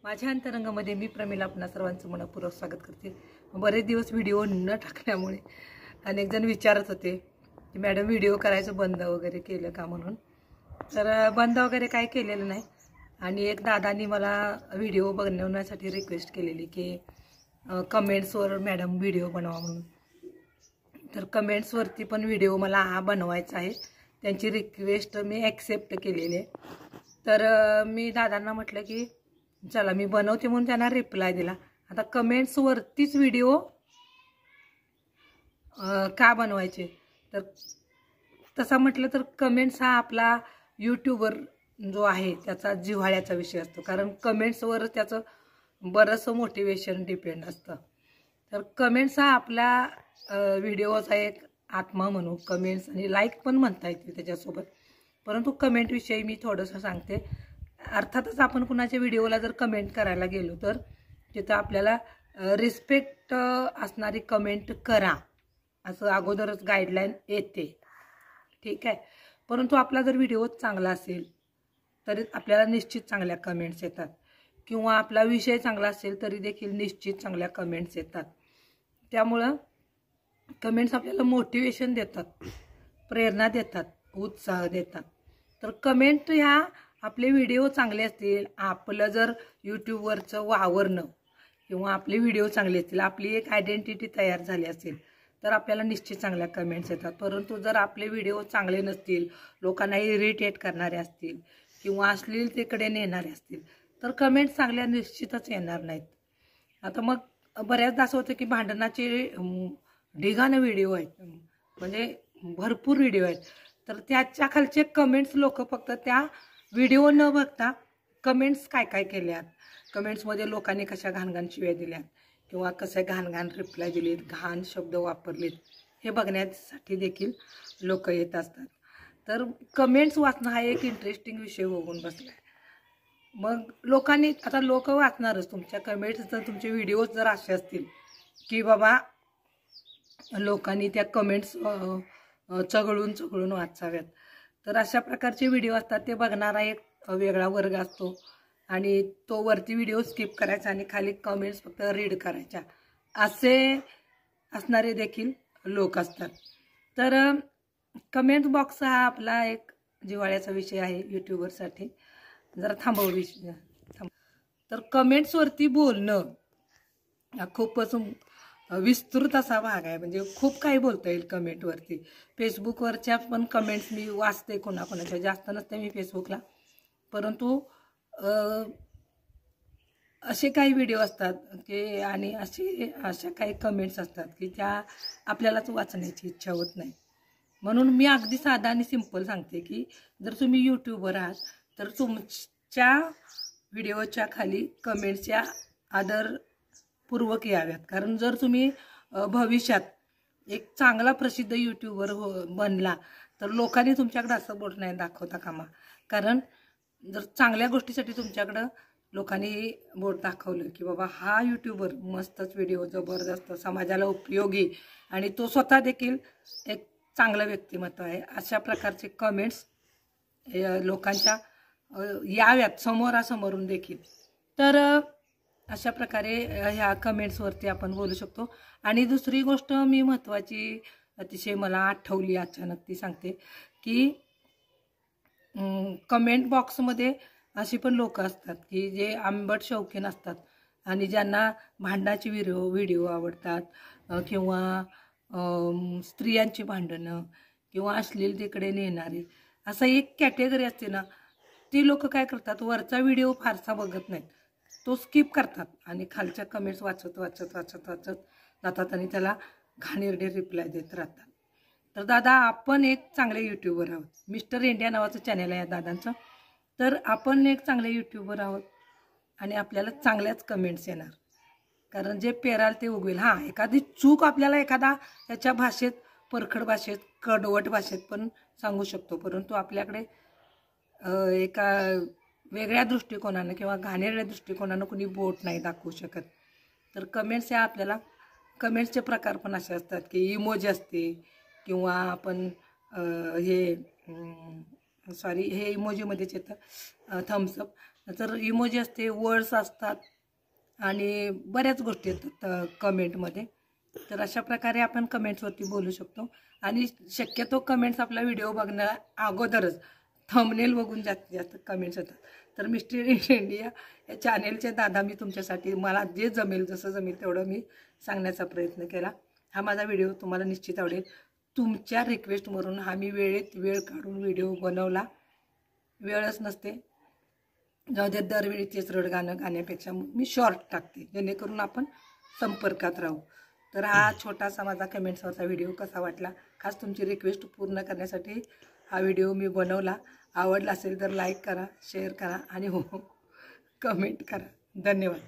माझ्या अंतरंगामध्ये मी प्रमिला आपणा सर्वांचं मनपूर्वक स्वागत करते। बरेच दिवस व्हिडिओ न टाकल्यामुळे अनेक जण विचारत होते की मॅडम व्हिडिओ करायचं बंद वगैरे केलं का म्हणून। तर बंद वगैरे काय केलेलं नाही। आणि एक दादांनी मला व्हिडिओ बनवण्यासाठी रिक्वेस्ट केलेली की कमेंट्सवर मॅडम व्हिडिओ बनवा म्हणून। तर कमेंट्सवरती पण व्हिडिओ मला हा बनवायचा आहे, त्यांची रिक्वेस्ट मी ॲक्सेप्ट केलेली आहे। तर मी दादांना म्हटलं की चला मी बनवते म्हणून त्यांना रिप्लाय दिला। आता कमेंट्सवरतीच व्हिडिओ का बनवायचे, तर तसं म्हटलं तर कमेंट्स हा आपला यूट्यूबवर जो आहे त्याचा जिव्हाळ्याचा विषय असतो, कारण कमेंट्सवर त्याचं बरंचसं मोटिवेशन डिपेंड असतं। तर कमेंट्स हा आपला व्हिडिओचा एक आत्मा म्हणू, कमेंट्स आणि लाईक पण म्हणता येते त्याच्यासोबत। परंतु कमेंटविषयी मी थोडंसं सांगते। अर्थातच आपण कुणाच्या व्हिडिओला जर कमेंट करायला गेलो तर तिथं आपल्याला रिस्पेक्ट असणारी कमेंट करा असं अगोदरच गाईडलाईन येते, ठीक आहे। परंतु आपला जर व्हिडिओ चांगला असेल तरी आपल्याला निश्चित चांगल्या कमेंट्स येतात, किंवा आपला विषय चांगला असेल तरी देखील निश्चित चांगल्या कमेंट्स येतात। त्यामुळं कमेंट्स आपल्याला मोटिवेशन देतात, प्रेरणा देतात, उत्साह देतात। तर कमेंट ह्या आपले व्हिडिओ चांगले असतील, आपलं जर यूट्यूबवरचं वावरणं किंवा आपले व्हिडिओ चांगले असतील, आपली एक आयडेंटिटी तयार झाली असेल तर आपल्याला निश्चित चांगल्या कमेंट्स येतात। परंतु जर आपले व्हिडिओ चांगले नसतील, लोकांना इरिटेट करणारे असतील किंवा अश्लीलतेकडे नेणारे असतील तर कमेंट्स चांगल्या निश्चितच येणार नाहीत। आता मग बऱ्याचदा असं होतं की भांडणाचे ढिगाने व्हिडिओ आहेत, म्हणजे भरपूर व्हिडिओ आहेत, तर त्याच्या खालचे कमेंट्स लोक फक्त त्या व्हिडिओ न बघता कमेंट्स काय काय केल्यात, कमेंट्समध्ये लोकांनी कशा घाणघाण शिव्या दिल्यात किंवा कसे घाणघाण रिप्लाय दिलेत, घाण शब्द वापरलेत, हे बघण्यासाठी देखील लोक येत असतात। तर कमेंट्स वाचणं हा एक इंटरेस्टिंग विषय होऊन बसला आहे। मग लोकांनी आता लोक वाचणारच तुमच्या कमेंट्स, जर तुमचे व्हिडिओज जर असे असतील की बाबा लोकांनी त्या कमेंट्स चघळून वाचाव्यात, तर अशा प्रकारचे व्हिडिओ असतात, ते बघणारा एक वेगळा वर्ग असतो आणि तो वरती व्हिडिओ स्किप करायचा आणि खाली कमेंट्स फक्त रीड करायच्या, असे असणारे देखील लोक असतात। तर कमेंट बॉक्स हा आपला एक जिव्हाळ्याचा विषय आहे यूट्यूबरसाठी। जरा थांबव। तर कमेंट्सवरती बोलणं हा खूपच विस्तृत असा भाग आहे, म्हणजे खूप काही बोलता येईल कमेंटवरती। फेसबुकवरच्या पण कमेंट्स मी वाचते, कोणाकोणाच्या, जास्त नसते मी फेसबुकला, परंतु असे काही व्हिडिओ असतात की आणि अशा काही कमेंट्स असतात की त्या आपल्यालाच वाचण्याची इच्छा होत नाही। म्हणून मी अगदी साधा आणि सिंपल सांगते की जर तुम्ही यूट्यूबर आहात तर तुमच्या व्हिडिओच्या खाली कमेंट्सच्या आदरपूर्वक याव्यात, कारण जर तुम्ही भविष्यात एक चांगला प्रसिद्ध यूट्यूबर बनला तर लोकांनी तुमच्याकडे असं बोट नाही दाखवता कामा। कारण जर चांगल्या गोष्टीसाठी तुमच्याकडं लोकांनी बोट दाखवलं की बाबा हा यूट्यूबर मस्तच व्हिडिओ, जबरदस्त, समाजाला उपयोगी आणि तो स्वतः देखील एक चांगलं व्यक्तिमत्व आहे, अशा प्रकारचे कमेंट्स लोकांच्या याव्यात समोरासमोरून देखील। तर अशा प्रकारे ह्या कमेंट्सवरती आपण बोलू शकतो। आणि दुसरी गोष्ट मी महत्त्वाची अतिशय मला आठवली अचानक, ती सांगते की कमेंट बॉक्समध्ये अशी पण लोक असतात की जे आंबट शौकीन असतात आणि ज्यांना भांडणाचे व्हिडिओ आवडतात किंवा स्त्रियांची भांडणं किंवा अश्लीलतेकडे नेणारी, असं एक कॅटेगरी असते ना, ती लोक काय करतात, वरचा व्हिडिओ फारसा बघत नाहीत, तो स्किप करतात आणि खालच्या कमेंट्स वाचत जातात आणि त्याला घाणेरडे रिप्लाय देत राहतात। तर दादा, आपण एक चांगले यूट्यूबर आहोत, मिस्टर इंडिया नावाचं चॅनल आहे दादांचं, तर आपण एक चांगले यूट्यूबर आहोत आणि आपल्याला चांगल्याच कमेंट्स येणार, कारण जे पेराल ते उगवेल। हां, एखादी चूक आपल्याला एखादा त्याच्या भाषेत, परखड भाषेत, कडवट भाषेत पण सांगू शकतो, परंतु आपल्याकडे एका वेगळ्या दृष्टिकोनानं किंवा घाणेरड्या दृष्टिकोनानं कुणी बोट नाही दाखवू शकत। तर कमेंट्स या आपल्याला, कमेंट्सचे प्रकार पण असे असतात की इमोजी असते किंवा आपण हे इमोजीमध्येच येतं थम्सअप, तर इमोजी असते, वर्ड्स असतात आणि बऱ्याच गोष्टी येतात कमेंटमध्ये. तर अशा प्रकारे आपण कमेंट्सवरती बोलू शकतो. आणि शक्यतो कमेंट्स आपला व्हिडिओ बघण्या अगोदरच थंबनेल बघून जास्तीत जास्त कमेंट्स येतात. तर मिस्टर इंडिया या चॅनेलचे दादा, मी तुमच्यासाठी मला जे जमेल, जसं जमेल तेवढं मी सांगण्याचा प्रयत्न केला. हा माझा व्हिडिओ तुम्हाला निश्चित आवडेल. तुमच्या रिक्वेस्टवरून हा मी वेळेत वेळ काढून व्हिडिओ बनवला. वेळच नसते, जाऊ दे, दरवेळी तेच रड गाणं गाण्यापेक्षा मी शॉर्ट टाकते, जेणेकरून आपण संपर्कात राहू. तर हा छोटासा माझा कमेंट्सवरचा व्हिडिओ कसा वाटला, खास तुमची रिक्वेस्ट पूर्ण करण्यासाठी हा व्हिडिओ मी बनवला. आवडला असेल तर लाईक करा, शेअर करा आणि हो कमेंट करा. धन्यवाद.